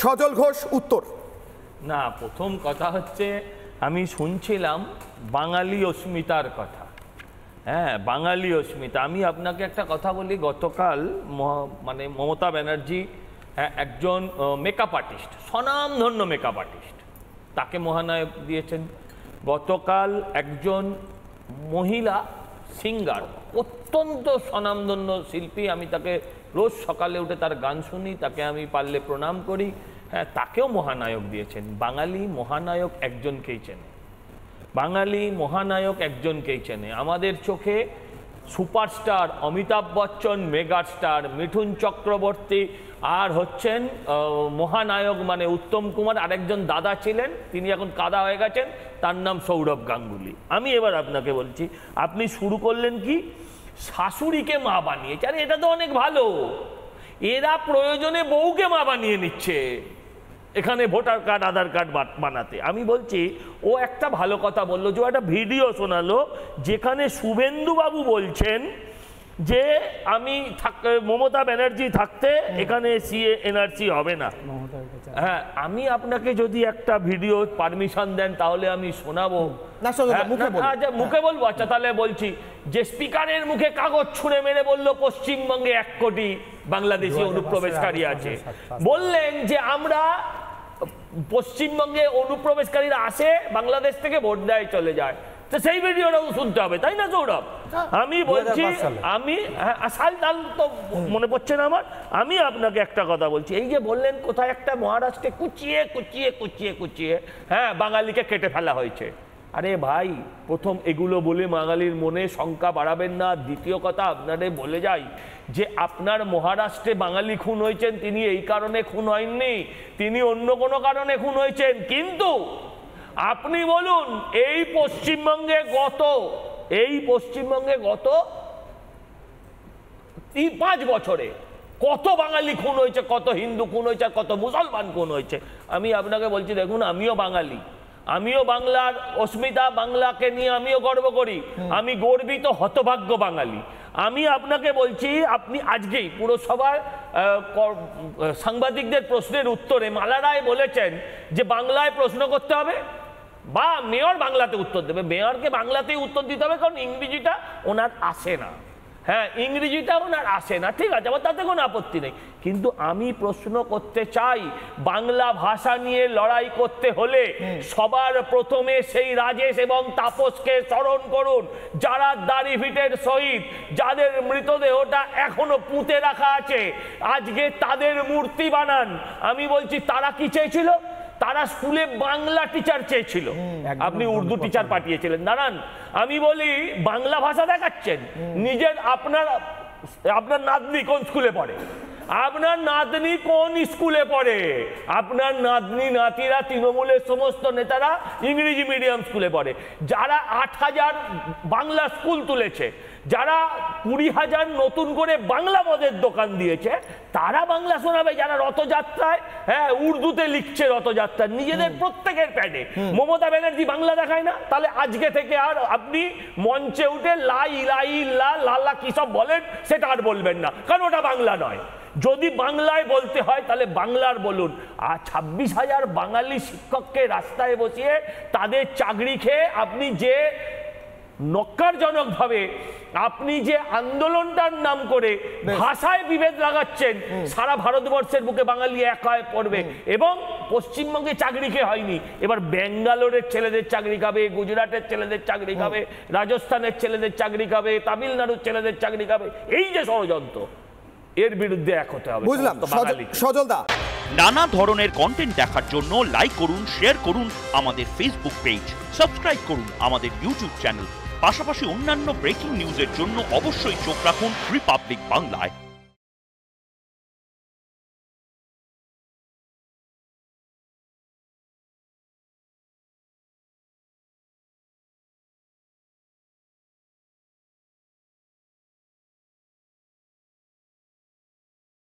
সজল ঘোষ উত্তর। না, প্রথম কথা হচ্ছে আমি শুনছিলাম বাঙালি অস্মিতার কথা। হ্যাঁ, বাঙালি অস্মিতা। আমি আপনাকে একটা কথা বলি, গতকাল মানে মমতা ব্যানার্জি একজন মেকআপ আর্টিস্ট, স্বনামধন্য মেকআপ আর্টিস্ট, তাকে মহানায়ক দিয়েছেন। গতকাল একজন মহিলা সিঙ্গার, অত্যন্ত স্বনামধন্য শিল্পী, আমি তাকে রোজ সকালে উঠে তার গান শুনি, তাকে আমি পারলে প্রণাম করি, হ্যাঁ, তাকেও মহানায়ক দিয়েছেন। বাঙালি মহানায়ক একজনকেই চেনে, বাঙালি মহানায়ক একজনকেই চেনে। আমাদের চোখে সুপারস্টার অমিতাভ বচ্চন, মেগাস্টার মিঠুন চক্রবর্তী, আর হচ্ছেন মহানায়ক মানে উত্তম কুমার। আরেকজন দাদা ছিলেন, তিনি এখন কাদা হয়ে গেছেন, তার নাম সৌরভ গাঙ্গুলি। আমি এবার আপনাকে বলছি, আপনি শুরু করলেন কি শাশুড়িকে মা বানিয়েছে। আরে এটা তো অনেক ভালো, এরা প্রয়োজনে বউকে মা বানিয়ে নিচ্ছে এখানে ভোটার কার্ড আধার কার্ড বানাতে। আমি বলছি ও একটা ভালো কথা বললো, যে একটা ভিডিও শোনালো যেখানে শুভেন্দুবাবু বলছেন যে আমি মমতা ব্যানার্জি থাকতে এখানে সিএ এনআরসি হবে না। হ্যাঁ, আমি আপনাকে যদি একটা ভিডিও পারমিশন দেন তাহলে আমি শোনাবো। মুখে বলবো? আচ্ছা, তাহলে বলছি যে স্পিকারের মুখে কাগজ ছুঁড়ে মেরে বলল পশ্চিমবঙ্গে 1 কোটি বাংলাদেশি অনুপ্রবেশকারী আছে। বললেন যে আমরা পশ্চিমবঙ্গে অনুপ্রবেশকারীরা আসে বাংলাদেশ থেকে, ভোট দেয় চলে যায়। তো সেই ভিডিওটাও শুনতে হবে, তাই না সৌরভ? আমি বলছি, আমি সাল তাল তো মনে পড়ছে না আমার। আমি আপনাকে একটা কথা বলছি, এই যে বললেন কোথায় একটা মহারাষ্ট্রে কুচিয়ে কুচিয়ে কুচিয়ে কুচিয়ে হ্যাঁ বাঙালিকে কেটে ফেলা হয়েছে। আরে ভাই, প্রথম এগুলো বলে বাঙালির মনে শঙ্কা বাড়াবেন না। দ্বিতীয় কথা আপনাদের বলে যাই যে আপনার মহারাষ্ট্রে বাঙালি খুন হয়েছেন, তিনি এই কারণে খুন হয়ননি, তিনি অন্য কোনো কারণে খুন হয়েছেন। কিন্তু আপনি বলুন এই পশ্চিমবঙ্গে গত 5 বছরে কত বাঙালি খুন হয়েছে, কত হিন্দু খুন হয়েছে, কত মুসলমান খুন হয়েছে। আমি আপনাকে বলছি, দেখুন আমিও বাঙালি, আমিও বাংলার অস্মিতা, বাংলাকে নিয়ে আমিও গর্ব করি, আমি গর্বিত হতভাগ্য বাঙালি। আমি আপনাকে বলছি, আপনি আজকেই পুরসভার সাংবাদিকদের প্রশ্নের উত্তরে মালা রায় বলেছেন যে বাংলায় প্রশ্ন করতে হবে বা মেয়র বাংলাতে উত্তর দেবে। মেয়রকে বাংলাতেই উত্তর দিতে হবে, কারণ ইংরেজিটা ওনার আসে না। হ্যাঁ, ইংরেজিটা ওনার আসে না, ঠিক আছে, আমার তাতে কোনো আপত্তি নেই। কিন্তু আমি প্রশ্ন করতে চাই, বাংলা ভাষা নিয়ে লড়াই করতে হলে সবার প্রথমে সেই রাজেশ এবং তাপসকে স্মরণ করুন, যারা দাড়িভিটের শহীদ, যাদের মৃতদেহটা এখনো পুঁতে রাখা আছে, আজকে তাদের মূর্তি বানান। আমি বলছি তারা কি চেয়েছিল? তারা স্কুলে বাংলা টিচার চেয়েছিল, আপনি উর্দু টিচার পাঠিয়েছিলেন। দাঁড়ান, আমি বলি বাংলা ভাষা দেখাচ্ছেন নিজের। আপনার নাতনি কোন স্কুলে পড়ে? আপনার নাতনি কোন স্কুলে পড়ে? আপনার নাতনি নাতিরা, তৃণমূলের সমস্ত নেতারা ইংরেজি মিডিয়াম স্কুলে পড়ে। যারা 8,000 বাংলা স্কুল তুলেছে, যারা 20,000 নতুন করে বাংলা মদের দোকান দিয়েছে, তারা বাংলা শোনাবে। যারা রথযাত্রায় হ্যাঁ উর্দুতে লিখছে, রথযাত্রা নিজেদের প্রত্যেকের প্যাডে। মমতা ব্যানার্জি বাংলা দেখায় না, তাহলে আজকে থেকে আর আপনি মঞ্চে উঠে লা ইলাহা ইল্লাল্লাহ লাল্লা কি সব বলেন সেটা আর বলবেন না, কারণ ওটা বাংলা নয়। যদি বাংলায় বলতে হয় তাহলে বাংলার বলুন। আর 26,000 বাঙালি শিক্ষককে রাস্তায় বসিয়ে তাদের চাকরি খেয়ে আপনি যে নক্কারজনকভাবে আপনি যে আন্দোলনটার নাম করে ভাষায় বিভেদ লাগাচ্ছেন, সারা ভারতবর্ষের বুকে বাঙালি এক হয়ে পড়বে। এবং পশ্চিমবঙ্গে চাকরি খেয়ে হয়নি, এবার ব্যাঙ্গালোরের ছেলেদের চাকরি খাবে, গুজরাটের ছেলেদের চাকরি খাবে, রাজস্থানের ছেলেদের চাকরি খাবে, তামিলনাড়ুর ছেলেদের চাকরি খাবে। এই যে ষড়যন্ত্র, এর বিরুদ্ধে এক হতে হবে। বুঝলাম সজলদা। নানা ধরনের কন্টেন্ট দেখার জন্য লাইক করুন, শেয়ার করুন আমাদের ফেসবুক পেজ, সাবস্ক্রাইব করুন আমাদের ইউটিউব চ্যানেল। পাশাপাশি অন্যান্য ব্রেকিং নিউজের জন্য অবশ্যই চোখ রাখুন রিপাবলিক বাংলায়।